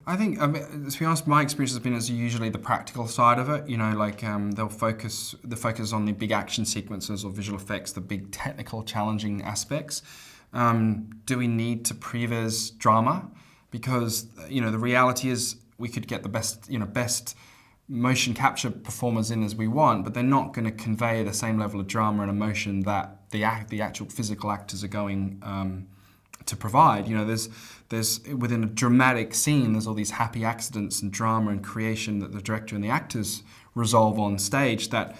I think, to be honest, my experience has been it's usually the practical side of it. Like they'll focus on the big action sequences or visual effects, the big technical, challenging aspects. Do we need to previs drama? Because the reality is we could get the best motion capture performers in as we want, but they're not going to convey the same level of drama and emotion that the actual physical actors are going to provide. There's within a dramatic scene, there's all these happy accidents and drama and creation that the director and the actors resolve on stage that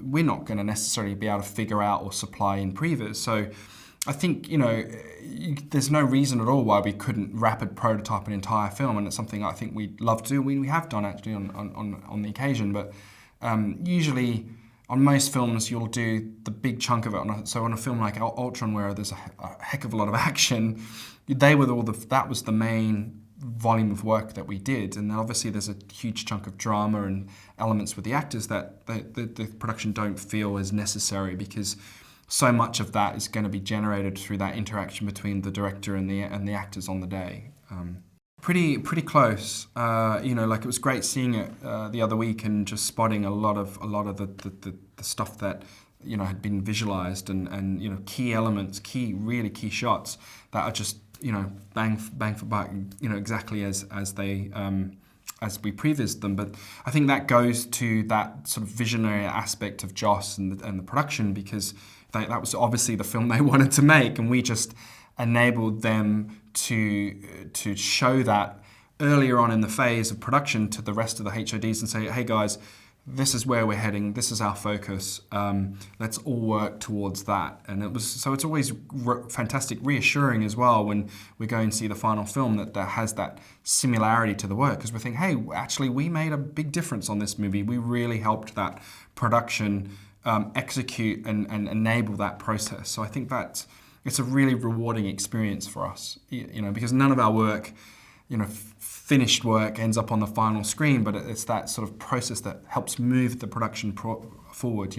we're not going to necessarily be able to figure out or supply in Previs. So I think, there's no reason at all why we couldn't rapid prototype an entire film, and it's something I think we'd love to do. We have done actually on the occasion, but usually on most films you'll do the big chunk of it. So on a film like Ultron, where there's a heck of a lot of action, that was the main volume of work that we did, and obviously there's a huge chunk of drama and elements with the actors that the production don't feel is necessary, because so much of that is going to be generated through that interaction between the director and the actors on the day. Pretty close. Like it was great seeing it the other week and just spotting a lot of the stuff that had been visualized, and key elements, really key shots that are just bang for buck, exactly as they as we prevised them. But I think that goes to that sort of visionary aspect of Joss and the production, because that was obviously the film they wanted to make, and we just enabled them to show that earlier on in the phase of production to the rest of the HODs and say, hey guys, this is where we're heading, this is our focus, let's all work towards that. And it's always fantastic, reassuring as well when we go and see the final film that has that similarity to the work, because we think, hey, actually we made a big difference on this movie. We really helped that production execute and enable that process. So I think that it's a really rewarding experience for us, because none of our work, finished work ends up on the final screen, but it's that sort of process that helps move the production forward,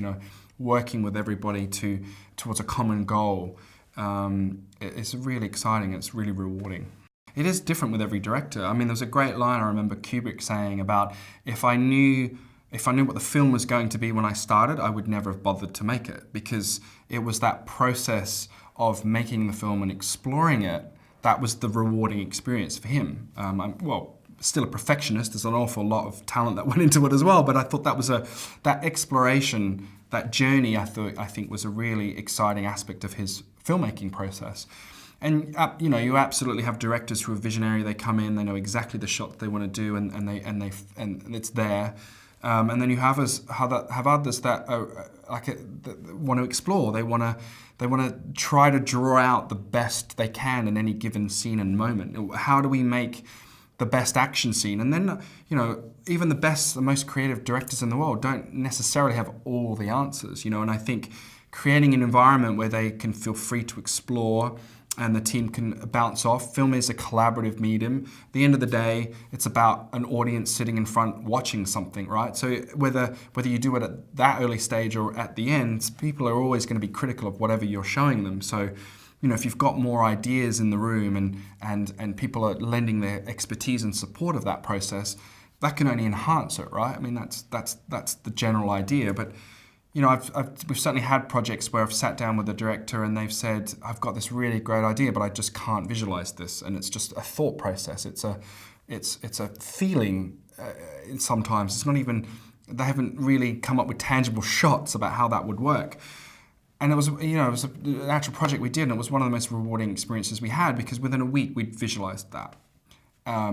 working with everybody towards a common goal. It's really exciting, it's really rewarding. It is different with every director. I mean, there's a great line I remember Kubrick saying about, if I knew what the film was going to be when I started, I would never have bothered to make it, because it was that process of making the film and exploring it that was the rewarding experience for him. I'm still a perfectionist. There's an awful lot of talent that went into it as well, but I thought that was that exploration, that journey, I think was a really exciting aspect of his filmmaking process. And you absolutely have directors who are visionary. They come in, they know exactly the shot they want to do, and it's there. And then you have others that that want to explore. They want to try to draw out the best they can in any given scene and moment. How do we make the best action scene? And then even the most creative directors in the world don't necessarily have all the answers. And I think creating an environment where they can feel free to explore and the team can bounce off. Film is a collaborative medium. At the end of the day, it's about an audience sitting in front watching something, right? So whether you do it at that early stage or at the end, people are always going to be critical of whatever you're showing them. So, if you've got more ideas in the room and people are lending their expertise and support of that process, that can only enhance it, right? I mean, that's the general idea. But we've certainly had projects where I've sat down with the director and they've said, I've got this really great idea, but I just can't visualize this. And it's just a thought process. It's a feeling. Sometimes it's not even, they haven't really come up with tangible shots about how that would work. And it was an actual project we did, and it was one of the most rewarding experiences we had, because within a week we'd visualized that.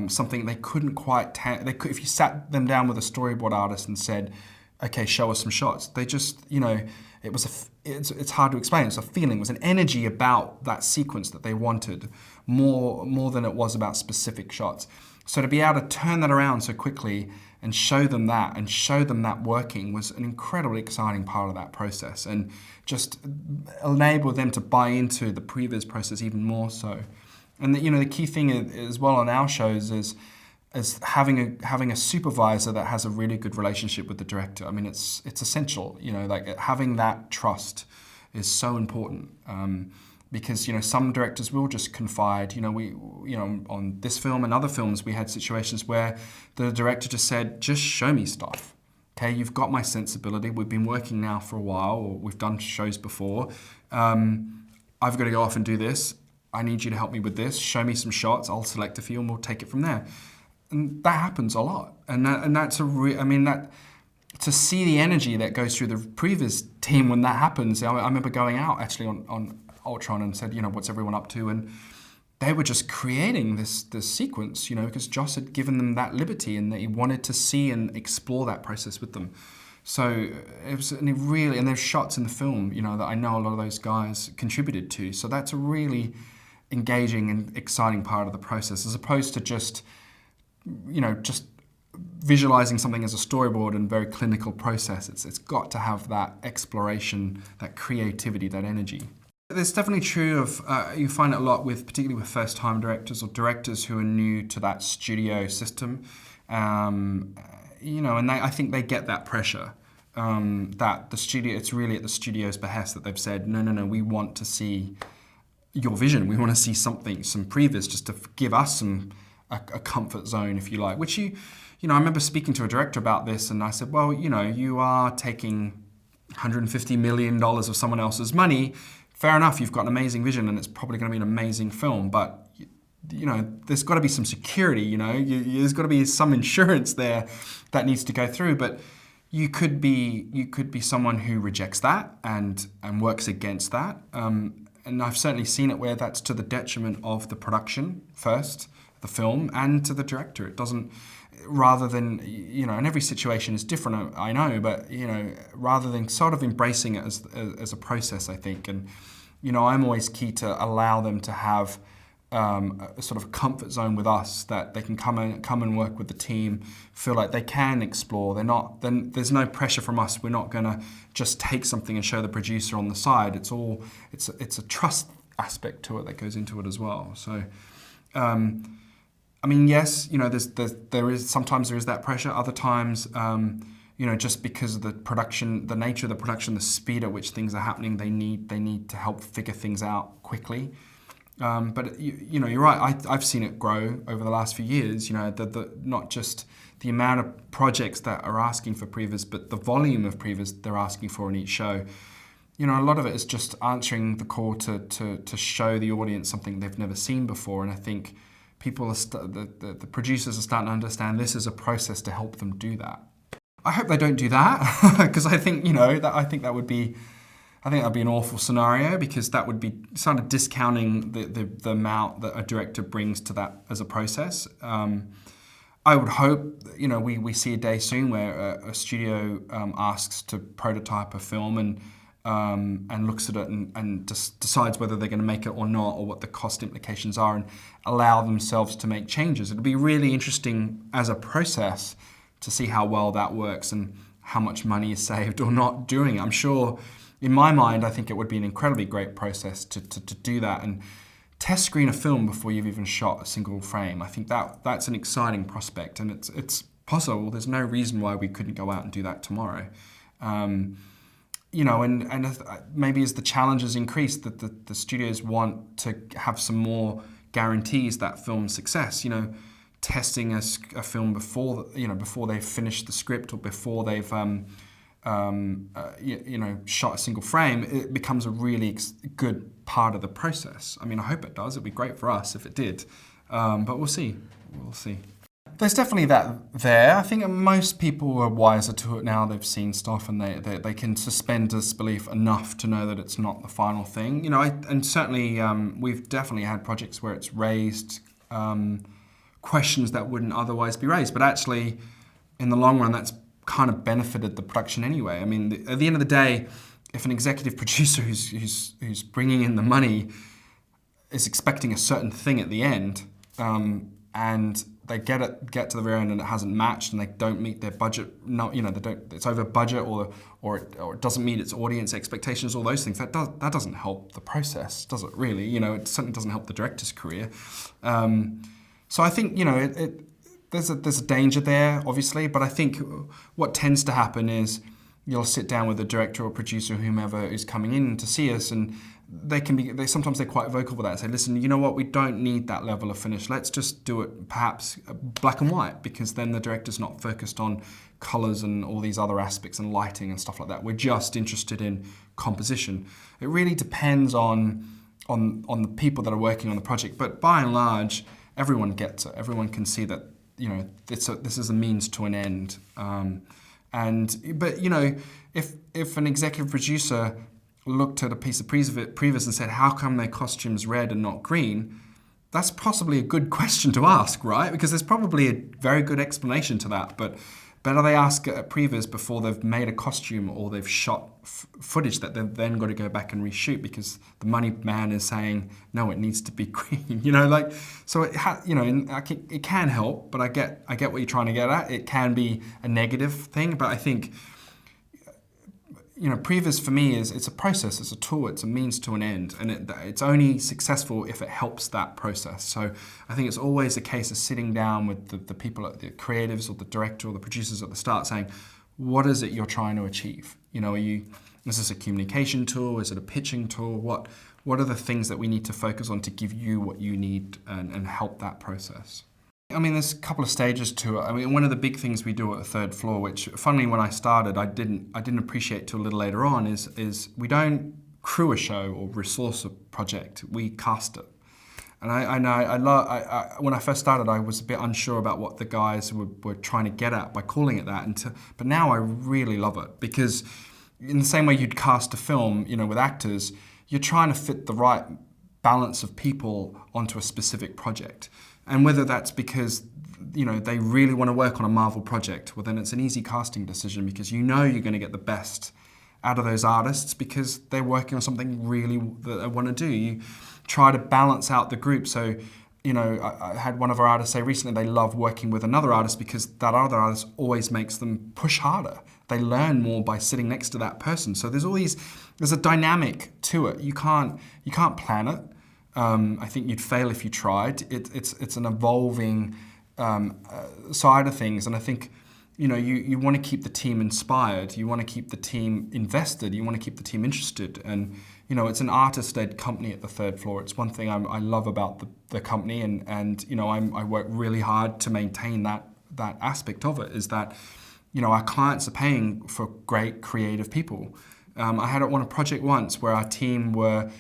Something they couldn't quite, if you sat them down with a storyboard artist and said, okay, show us some shots, they just, it's hard to explain. It's a feeling, it was an energy about that sequence that they wanted more than it was about specific shots. So to be able to turn that around so quickly and show them that working was an incredibly exciting part of that process, and just enable them to buy into the previs process even more so. And the key thing as well on our shows is having a supervisor that has a really good relationship with the director. I mean, it's essential. Having that trust is so important. Because some directors will just confide. On this film and other films, we had situations where the director just said, "Just show me stuff. Okay, you've got my sensibility. We've been working now for a while, or we've done shows before. I've got to go off and do this. I need you to help me with this. Show me some shots. I'll select a few, and we'll take it from there." And that happens a lot. That's to see the energy that goes through the Previs team when that happens. I remember going out actually on Ultron and said, "What's everyone up to?" And they were just creating this sequence, because Joss had given them that liberty and that he wanted to see and explore that process with them. So it was really, and there's shots in the film, that I know a lot of those guys contributed to. So that's a really engaging and exciting part of the process, as opposed to just visualizing something as a storyboard and very clinical process. It's got to have that exploration, that creativity, that energy. It's definitely true of, you find it a lot particularly with first-time directors or directors who are new to that studio system. And I think they get that pressure, that it's really at the studio's behest that they've said, no, we want to see your vision. We want to see some Previs just to give us a comfort zone, if you like, which I remember speaking to a director about this, and I said, well, you are taking $150 million of someone else's money. Fair enough, you've got an amazing vision and it's probably going to be an amazing film, but there's got to be some security, there's got to be some insurance there that needs to go through. But you could be someone who rejects that and works against that. And I've certainly seen it where that's to the detriment of the production first, the film, and to the director. It doesn't, rather than, and every situation is different, I know, but, rather than sort of embracing it as a process, I think. And, I'm always key to allow them to have a sort of comfort zone with us, that they can come and work with the team, feel like they can explore. There's no pressure from us. We're not going to just take something and show the producer on the side. It's a trust aspect to it that goes into it as well. So, yes, there is sometimes that pressure. Other times, just because of the production, the nature of the production, the speed at which things are happening, they need to help figure things out quickly. But you're right. I've seen it grow over the last few years. Not just the amount of projects that are asking for Previs, but the volume of Previs they're asking for in each show. A lot of it is just answering the call to show the audience something they've never seen before. And I think people the producers are starting to understand this is a process to help them do that. I hope they don't do that, because I think that would be an awful scenario, because that would be sort of discounting the amount that a director brings to that as a process. I would hope we see a day soon where a studio asks to prototype a film and looks at it and just decides whether they're going to make it or not, or what the cost implications are, and allow themselves to make changes. It'll be really interesting as a process to see how well that works and how much money is saved or not doing it. I'm sure, in my mind, I think it would be an incredibly great process to do that and test screen a film before you've even shot a single frame. I think that's an exciting prospect, and it's possible. There's no reason why we couldn't go out and do that tomorrow. And maybe as the challenges increase, that the studios want to have some more guarantees that film's success. Testing a film before they've finished the script, or before they've shot a single frame, it becomes a really good part of the process. I hope it does. It'd be great for us if it did, but we'll see. There's definitely that there. I think most people are wiser to it now. They've seen stuff, and they can suspend disbelief enough to know that it's not the final thing. And certainly we've definitely had projects where it's raised questions that wouldn't otherwise be raised, but actually, in the long run, that's kind of benefited the production anyway. At the end of the day, if an executive producer who's bringing in the money is expecting a certain thing at the end, and they get to the very end and it hasn't matched, and they don't meet their budget, it's over budget, or it doesn't meet its audience expectations, all those things, that doesn't help the process, does it really? It certainly doesn't help the director's career. So I think there's a danger there, obviously, but I think what tends to happen is you'll sit down with the director or producer, whomever is coming in to see us, and sometimes they're quite vocal with that and say, listen, you know what, we don't need that level of finish. Let's just do it perhaps black and white, because then the director's not focused on colors and all these other aspects and lighting and stuff like that. We're just interested in composition. It really depends on the people that are working on the project, but by and large, everyone gets it. Everyone can see that, you know, this is a means to an end. But you know, if an executive producer looked at a piece of Previs and said, how come their costume's red and not green? That's possibly a good question to ask, right? Because there's probably a very good explanation to that. But better they ask at Previs before they've made a costume or they've shot footage that they've then got to go back and reshoot, because the money man is saying, no, it needs to be green. You know, like, so it can help, but I get what you're trying to get at. It can be a negative thing, but I think, you know, Previs for me it's a process, it's a tool, it's a means to an end, and it's only successful if it helps that process. So I think it's always a case of sitting down with the people, the creatives or the director or the producers at the start, saying, what is it you're trying to achieve? You know, is this a communication tool? Is it a pitching tool? What are the things that we need to focus on to give you what you need and help that process? I mean, there's a couple of stages to it. I mean, one of the big things we do at the third floor, which, funnily, when I started, I didn't appreciate till a little later on, is we don't crew a show or resource a project. We cast it. And when I first started, I was a bit unsure about what the guys were trying to get at by calling it that. But now I really love it, because in the same way you'd cast a film, you know, with actors, you're trying to fit the right balance of people onto a specific project. And whether that's because, you know, they really want to work on a Marvel project, well, then it's an easy casting decision, because you know you're going to get the best out of those artists because they're working on something really that they want to do. You try to balance out the group. So, you know, I had one of our artists say recently they love working with another artist because that other artist always makes them push harder. They learn more by sitting next to that person. So there's a dynamic to it. You can't plan it. I think you'd fail if you tried. It's an evolving side of things, and I think, you know, you want to keep the team inspired, you want to keep the team invested, you want to keep the team interested, and you know, it's an artist-led company at the third floor. It's one thing I love about the company, and you know, I work really hard to maintain that aspect of it. Is that, you know, our clients are paying for great creative people. I had it on a project once where our team were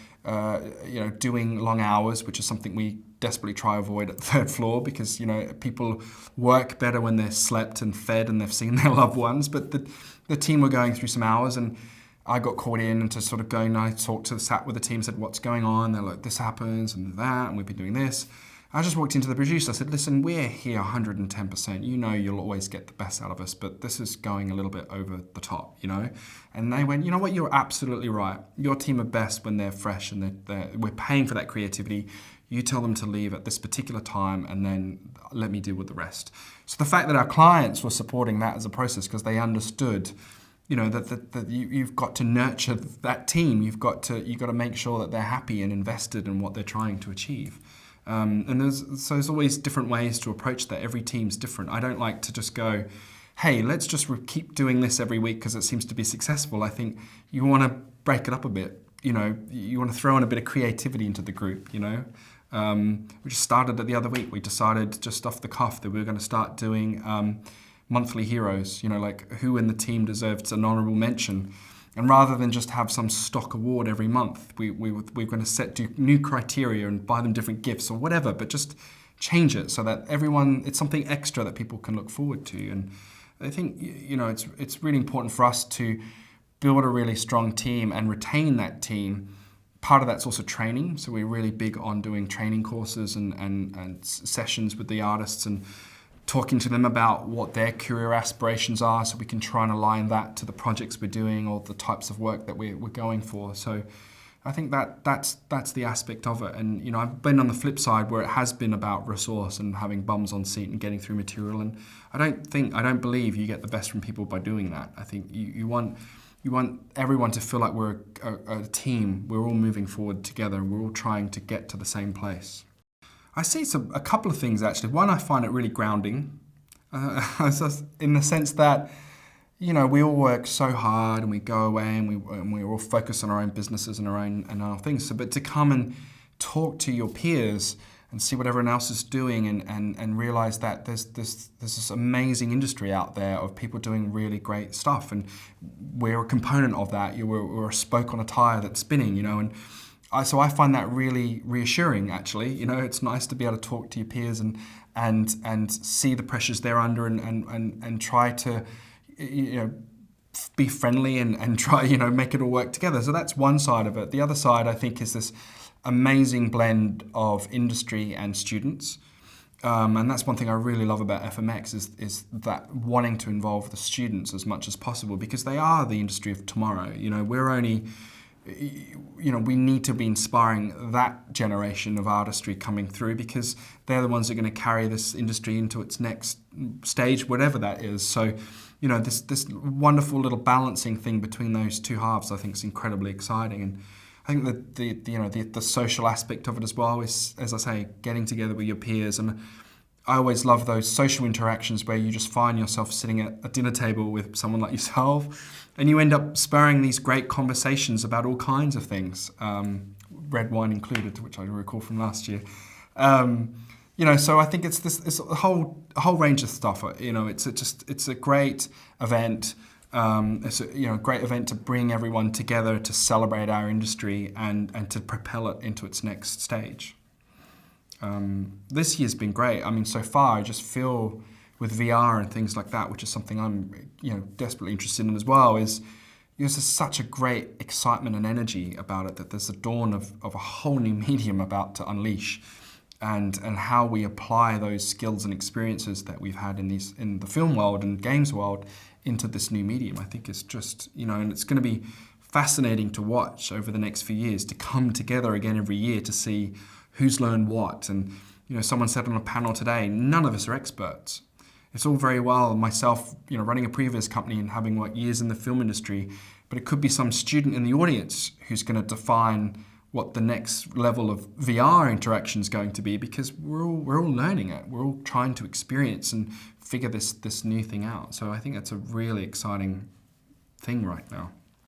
doing long hours, which is something we desperately try to avoid at the third floor, because, you know, people work better when they're slept and fed and they've seen their loved ones. But the team were going through some hours, and I got caught in and to sort of go, and I sat with the team, said, what's going on? They're like, this happens and that, and we've been doing this. I just walked into the producer. I said, listen, we're here 110%. You know you'll always get the best out of us, but this is going a little bit over the top, you know? And they went, you know what, you're absolutely right. Your team are best when they're fresh, and we're paying for that creativity. You tell them to leave at this particular time, and then let me deal with the rest. So the fact that our clients were supporting that as a process, because they understood, you know, that you've got to nurture that team. You've got to make sure that they're happy and invested in what they're trying to achieve. And there's always different ways to approach that. Every team's different. I don't like to just go, hey, let's just keep doing this every week because it seems to be successful. I think you want to break it up a bit. You know, you want to throw in a bit of creativity into the group, you know. We just started it the other week. We decided just off the cuff that we were going to start doing monthly heroes, you know, like who in the team deserves an honorable mention. And rather than just have some stock award every month, we're going to do new criteria and buy them different gifts or whatever, but just change it so that it's something extra that people can look forward to. And I think, you know, it's really important for us to build a really strong team and retain that team. Part of that's also training. So we're really big on doing training courses and sessions with the artists and talking to them about what their career aspirations are, so we can try and align that to the projects we're doing or the types of work that we're going for. So I think that's the aspect of it. And, you know, I've been on the flip side where it has been about resource and having bums on seat and getting through material. And I don't believe you get the best from people by doing that. I think you want everyone to feel like we're a team. We're all moving forward together, and we're all trying to get to the same place. I see a couple of things, actually. One, I find it really grounding, in the sense that, we all work so hard and we go away and we all focus on our own businesses and our things. So, but to come and talk to your peers and see what everyone else is doing and realize that there's this amazing industry out there of people doing really great stuff, and we're a component of that. We're a spoke on a tire that's spinning, and so I find that really reassuring. Actually, it's nice to be able to talk to your peers and see the pressures they're under and try to be friendly and try make it all work together. So that's one side of it. The other side, I think, is this amazing blend of industry and students. And that's one thing I really love about FMX is that wanting to involve the students as much as possible, because they are the industry of tomorrow. We're only, we need to be inspiring that generation of artistry coming through, because they're the ones that are going to carry this industry into its next stage, whatever that is. So, this wonderful little balancing thing between those two halves, I think, is incredibly exciting. And I think that the social aspect of it as well is, as I say, getting together with your peers. And I always love those social interactions where you just find yourself sitting at a dinner table with someone like yourself, and you end up spurring these great conversations about all kinds of things, red wine included, which I recall from last year. So I think it's a whole range of stuff. It's a great event. It's a great event to bring everyone together to celebrate our industry and to propel it into its next stage. This year's been great. I mean, so far I just feel with VR and things like that, which is something I'm desperately interested in as well, is there's such a great excitement and energy about it, that there's the dawn of a whole new medium about to unleash. And how we apply those skills and experiences that we've had in the film world and games world into this new medium, I think is just, and it's going to be fascinating to watch over the next few years, to come together again every year to see who's learned what. And, someone said on a panel today, none of us are experts. It's all very well myself, running a Previs company and having worked years in the film industry, but it could be some student in the audience who's going to define what the next level of VR interaction is going to be, because we're all learning it. We're all trying to experience and figure this new thing out. So I think that's a really exciting thing right now.